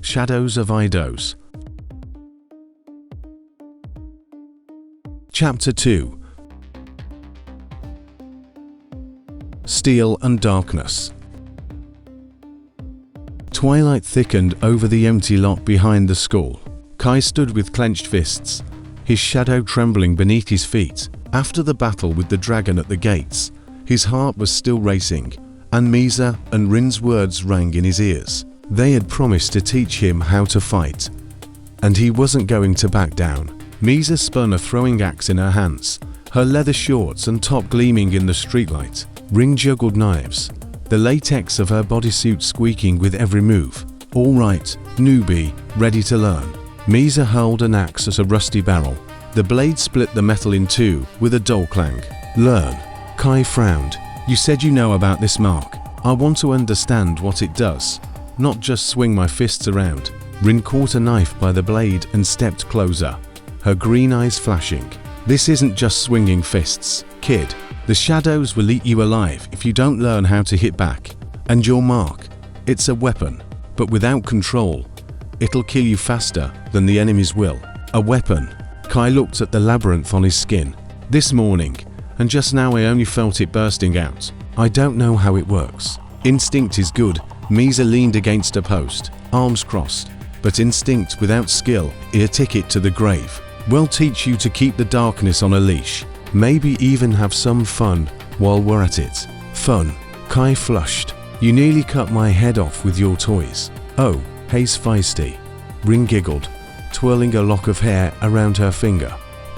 Shadows of Eidos. Chapter 2. Steel and Darkness. Twilight thickened over the empty lot behind the school. Kai stood with clenched fists, his shadow trembling beneath his feet. After the battle with the dragon at the gates, his heart was still racing, and Misa and Rin's words rang in his ears. They had promised to teach him how to fight, and he wasn't going to back down. Misa spun a throwing axe in her hands, her leather shorts and top gleaming in the streetlight. Rin juggled knives, the latex of her bodysuit squeaking with every move. "All right, newbie, ready to learn." Misa hurled an axe at a rusty barrel. The blade split the metal in two with a dull clang. "Learn." Kai frowned. "You said you know about this mark. I want to understand what it does, not just swing my fists around." Rin caught a knife by the blade and stepped closer, her green eyes flashing. "This isn't just swinging fists, kid. The shadows will eat you alive if you don't learn how to hit back. And your mark, it's a weapon, but without control, it'll kill you faster than the enemies will." "A weapon?" Kai looked at the labyrinth on his skin. "This morning, and just now I only felt it bursting out. I don't know how it works." "Instinct is good." Misa leaned against a post, arms crossed. "But instinct without skill, a ticket to the grave. We'll teach you to keep the darkness on a leash. Maybe even have some fun while we're at it." "Fun?" Kai flushed. "You nearly cut my head off with your toys." "Oh, he's feisty." Rin giggled, twirling a lock of hair around her finger.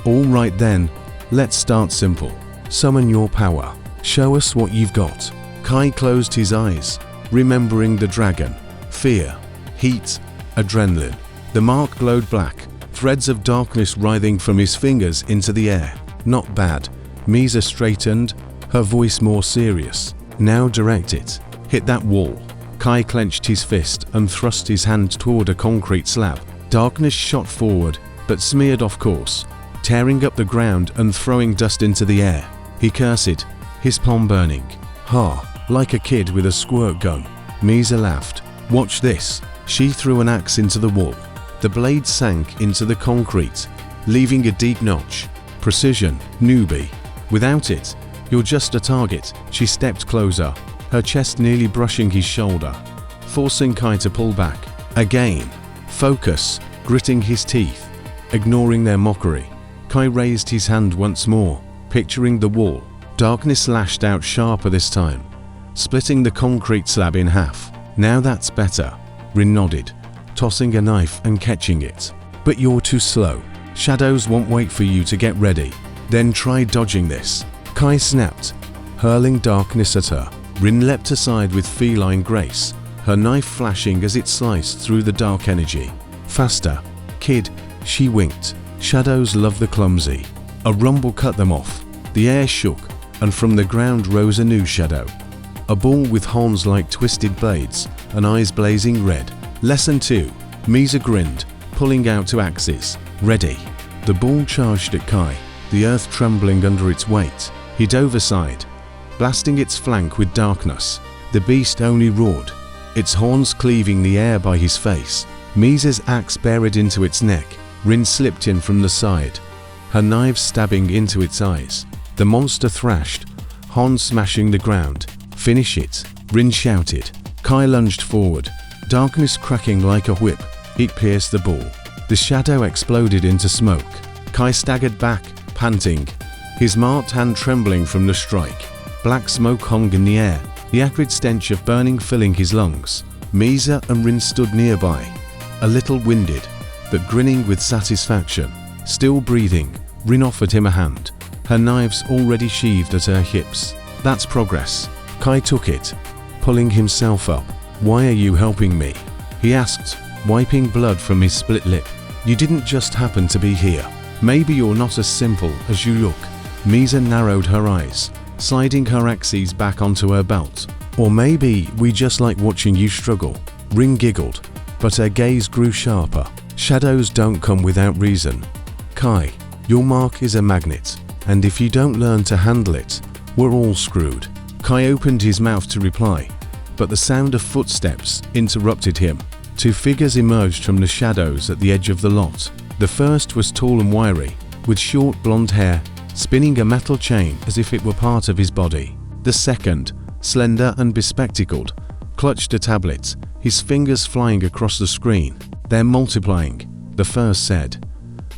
"All right then, let's start simple. Summon your power. Show us what you've got." Kai closed his eyes, remembering the dragon. Fear, heat, adrenaline. The mark glowed black, threads of darkness writhing from his fingers into the air. "Not bad." Misa straightened, her voice more serious. "Now direct it. Hit that wall." Kai clenched his fist and thrust his hand toward a concrete slab. Darkness shot forward, but smeared off course, tearing up the ground and throwing dust into the air. He cursed, his palm burning. "Ha, like a kid with a squirt gun." Misa laughed. "Watch this." She threw an axe into the wall. The blade sank into the concrete, leaving a deep notch. "Precision, newbie. Without it, you're just a target." She stepped closer, her chest nearly brushing his shoulder, forcing Kai to pull back. Again. "Focus," gritting his teeth, ignoring their mockery. Kai raised his hand once more, picturing the wall. Darkness lashed out sharper this time, splitting the concrete slab in half. "Now that's better." Rin nodded, tossing a knife and catching it. "But you're too slow. Shadows won't wait for you to get ready. Then try dodging this." Kai snapped, hurling darkness at her. Rin leapt aside with feline grace, her knife flashing as it sliced through the dark energy. "Faster, kid," she winked. "Shadows love the clumsy." A rumble cut them off. The air shook, and from the ground rose a new shadow. A bull with horns like twisted blades and eyes blazing red. Lesson 2. Misa grinned, pulling out two axes. "Ready." The bull charged at Kai, the earth trembling under its weight. He dove aside, blasting its flank with darkness. The beast only roared, its horns cleaving the air by his face. Misa's axe buried into its neck. Rin slipped in from the side, her knife stabbing into its eyes. The monster thrashed, horns smashing the ground. "Finish it," Rin shouted. Kai lunged forward, darkness cracking like a whip. It pierced the bull. The shadow exploded into smoke. Kai staggered back, panting, his marked hand trembling from the strike. Black smoke hung in the air, the acrid stench of burning filling his lungs. Misa and Rin stood nearby, a little winded, but grinning with satisfaction. Still breathing, Rin offered him a hand, her knives already sheathed at her hips. "That's progress." Kai took it, pulling himself up. "Why are you helping me?" he asked, wiping blood from his split lip. "You didn't just happen to be here. Maybe you're not as simple as you look." Misa narrowed her eyes, sliding her axes back onto her belt. "Or maybe we just like watching you struggle." Rin giggled, but her gaze grew sharper. "Shadows don't come without reason. Kai, your mark is a magnet, and if you don't learn to handle it, we're all screwed." Kai opened his mouth to reply, but the sound of footsteps interrupted him. Two figures emerged from the shadows at the edge of the lot. The first was tall and wiry, with short blonde hair, spinning a metal chain as if it were part of his body. The second, slender and bespectacled, clutched a tablet, his fingers flying across the screen. "They're multiplying," the first said,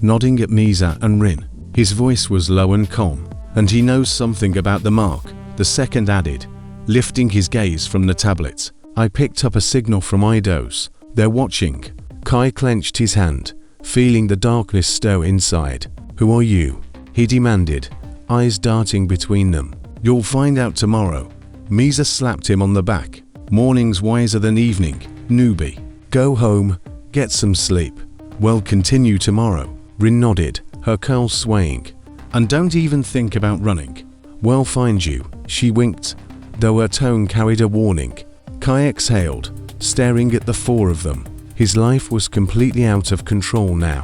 nodding at Misa and Rin. His voice was low and calm. "And he knows something about the mark," the second added, lifting his gaze from the tablet. "I picked up a signal from Eidos. They're watching." Kai clenched his hand, feeling the darkness stir inside. "Who are you?" he demanded, eyes darting between them. "You'll find out tomorrow." Misa slapped him on the back. "Morning's wiser than evening, newbie. Go home, get some sleep. We'll continue tomorrow." Rin nodded, her curls swaying. "And don't even think about running. We'll find you," she winked, though her tone carried a warning. Kai exhaled, staring at the four of them. His life was completely out of control now.